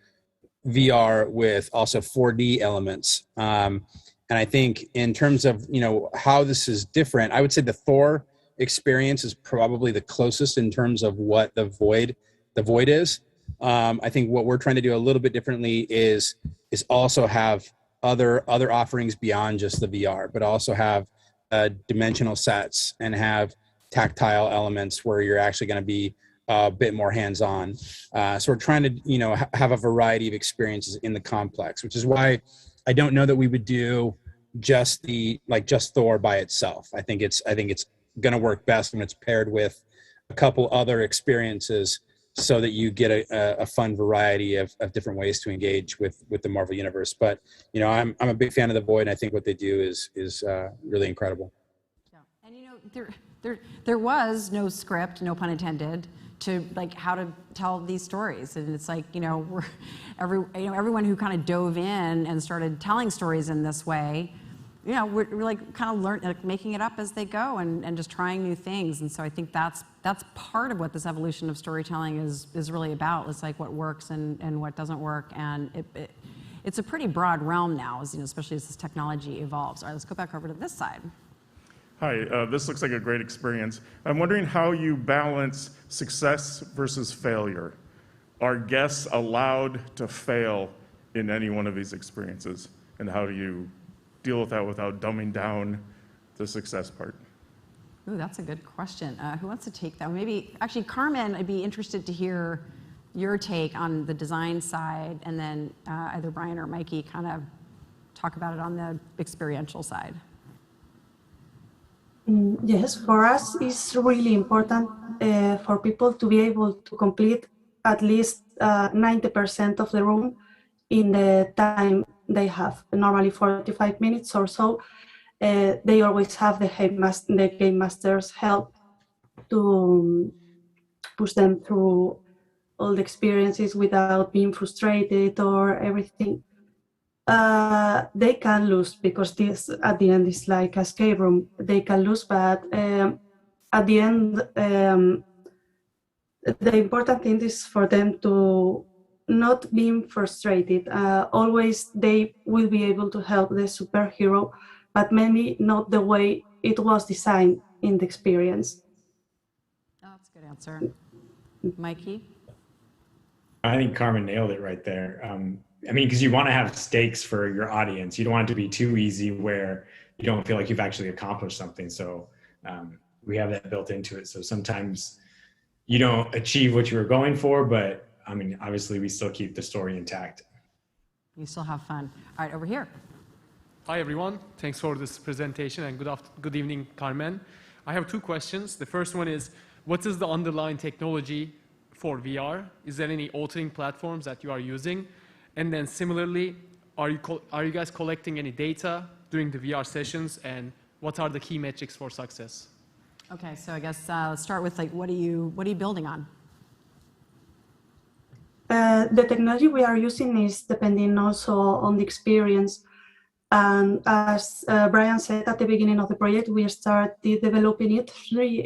Speaker 3: VR with also 4D elements. And I think in terms of, how this is different, I would say the Thor experience is probably the closest in terms of what the Void is. I think what we're trying to do a little bit differently is also have other offerings beyond just the VR, but also have dimensional sets and have tactile elements where you're actually going to be a bit more hands-on. So we're trying to, have a variety of experiences in the complex, which is why I don't know that we would do just Thor by itself. I think it's going to work best when it's paired with a couple other experiences, so that you get a fun variety of different ways to engage with the Marvel Universe. But, I'm a big fan of the Void, and I think what they do is really incredible.
Speaker 2: Yeah. And, there was no script, no pun intended, to how to tell these stories. And it's everyone who kind of dove in and started telling stories in this way, we're kind of making it up as they go and just trying new things. And so I think that's part of what this evolution of storytelling is really about. It's what works and what doesn't work. And it's a pretty broad realm now, especially as this technology evolves. All right, let's go back over to this side.
Speaker 8: Hi, this looks like a great experience. I'm wondering how you balance success versus failure. Are guests allowed to fail in any one of these experiences? And how do you deal with that without dumbing down the success part?
Speaker 2: Ooh, that's a good question. Who wants to take that? Maybe, actually, Carmen, I'd be interested to hear your take on the design side, and then either Brian or Mikey kind of talk about it on the experiential side.
Speaker 4: Yes, for us, it's really important for people to be able to complete at least 90% of the room in the time they have, normally 45 minutes or so. They always have the game master's help to push them through all the experiences without being frustrated or everything. They can lose because this at the end is like a escape room. They can lose, but at the end, the important thing is for them to not being frustrated. Always they will be able to help the superhero, but maybe not the way it was designed in the experience.
Speaker 2: Oh, that's a good answer. Mikey?
Speaker 5: I think Carmen nailed it right there. I mean, because you want to have stakes for your audience. You don't want it to be too easy where you don't feel like you've actually accomplished something. So we have that built into it. So sometimes you don't achieve what you were going for, but I mean, obviously we still keep the story intact.
Speaker 2: You still have fun. All right, over here.
Speaker 9: Hi, everyone. Thanks for this presentation, and good evening, Carmen. I have two questions. The first one is, what is the underlying technology for VR? Is there any authoring platforms that you are using? And then similarly, are you guys collecting any data during the VR sessions, and what are the key metrics for success?
Speaker 2: Okay, so I guess let's start with like, what are you building on?
Speaker 4: The technology we are using is depending also on the experience. And as Brian said at the beginning of the project, we started developing it three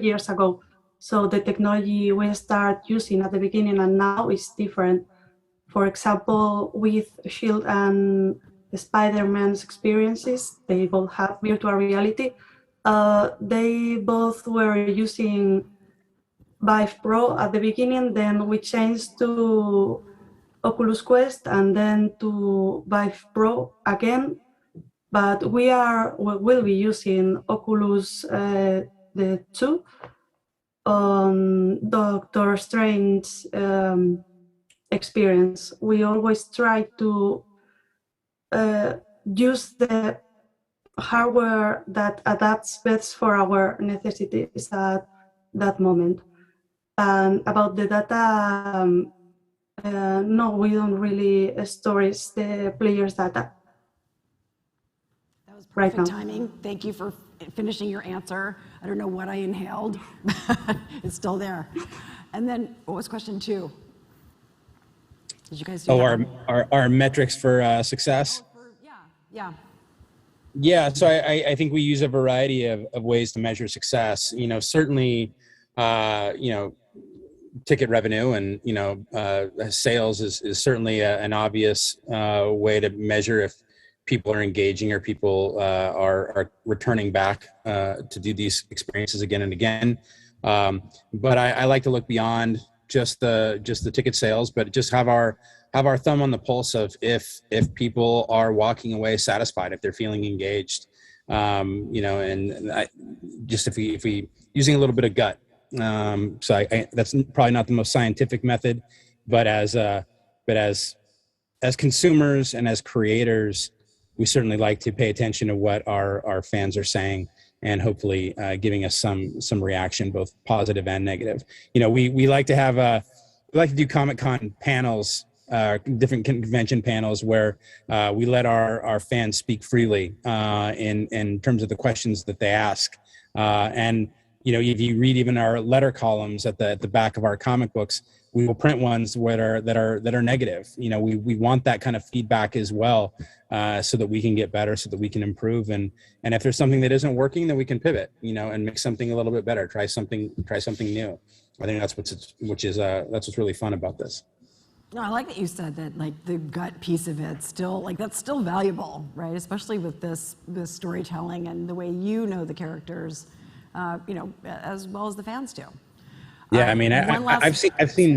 Speaker 4: years ago. So the technology we start using at the beginning and now is different. For example, with Shield and Spider-Man's experiences, they both have virtual reality. They both were using Vive Pro at the beginning, then we changed to Oculus Quest and then to Vive Pro again. But we will be using Oculus the 2 on Doctor Strange experience. We always try to use the hardware that adapts best for our necessities at that moment. And about the data, no, we don't really store the players' data.
Speaker 2: That was
Speaker 4: Right
Speaker 2: perfect
Speaker 4: now.
Speaker 2: timing. Thank you for finishing your answer. I don't know what I inhaled. It's still there. And then what was question 2? Did you guys do that?
Speaker 3: Our metrics for success.
Speaker 2: Yeah.
Speaker 3: Yeah, so I think we use a variety of ways to measure success. You know, certainly, ticket revenue and sales is certainly an obvious way to measure if people are engaging or people are returning back to do these experiences again and again. But I like to look beyond just the ticket sales, but just have our thumb on the pulse of if people are walking away satisfied, if they're feeling engaged, just if we using a little bit of gut. So that's probably not the most scientific method, but as consumers and as creators, we certainly like to pay attention to what our fans are saying and hopefully giving us some reaction, both positive and negative. We like to do Comic-Con panels, different convention panels where we let our fans speak freely in terms of the questions that they ask. And if you read even our letter columns at the back of our comic books, we will print ones that are negative. We want that kind of feedback as well, so that we can get better, so that we can improve. And if there's something that isn't working, then we can pivot, and make something a little bit better. Try something new. I think that's what's really fun about this.
Speaker 2: No, I like that you said that, like, the gut piece of it still, like, that's still valuable, right? Especially with this storytelling and the way the characters, as well as the fans do.
Speaker 3: Yeah, I mean, I've seen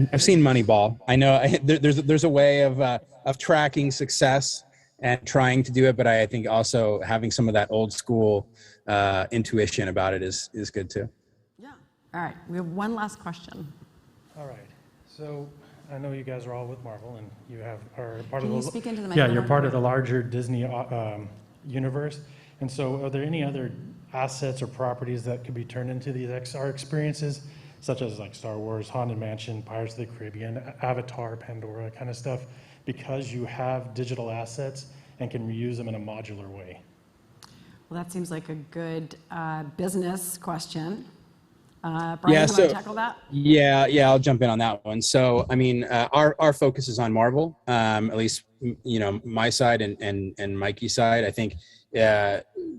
Speaker 3: Moneyball. I know there's a way of tracking success and trying to do it, but I think also having some of that old school intuition about it is good too.
Speaker 2: Yeah. All right, we have one last question.
Speaker 10: All right. So I know you guys are all with Marvel, and you are part of
Speaker 2: Can you
Speaker 10: the
Speaker 2: speak into the
Speaker 10: yeah,
Speaker 2: microphone?
Speaker 10: you're part of the larger Disney universe. And so, are there any other assets or properties that could be turned into these XR experiences, such as like Star Wars, Haunted Mansion, Pirates of the Caribbean, Avatar, Pandora, kind of stuff, because you have digital assets and can reuse them in a modular way?
Speaker 2: Well, that seems like a good business question. Brian,
Speaker 3: Yeah,
Speaker 2: you
Speaker 3: so
Speaker 2: want to tackle that?
Speaker 3: yeah, I'll jump in on that one. So, I mean, our focus is on Marvel, at least my side and Mikey's side. I think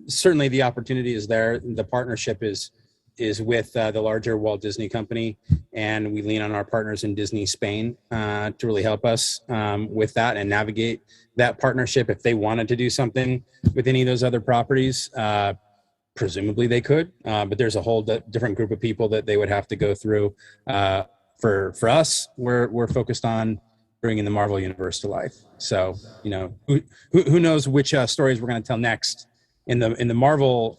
Speaker 3: certainly the opportunity is there. The partnership is with the larger Walt Disney Company, and we lean on our partners in Disney Spain to really help us with that and navigate that partnership. If they wanted to do something with any of those other properties, presumably they could, but there's a whole different group of people that they would have to go through. For us, we're focused on bringing the Marvel universe to life. So who knows which stories we're going to tell next in the Marvel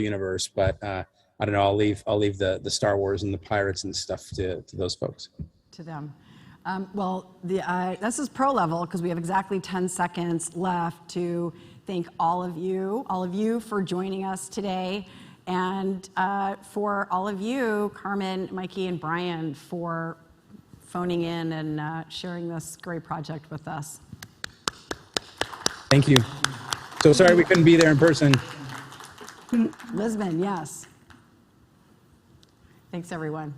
Speaker 3: universe, but I don't know. I'll leave the Star Wars and the pirates and stuff to those folks.
Speaker 2: To them. Well, this is pro level because we have exactly 10 seconds left to thank all of you for joining us today, and for all of you, Carmen, Mikey, and Brian, for phoning in and sharing this great project with us.
Speaker 3: Thank you. So sorry we couldn't be there in person.
Speaker 2: Lisbon, yes. Thanks, everyone.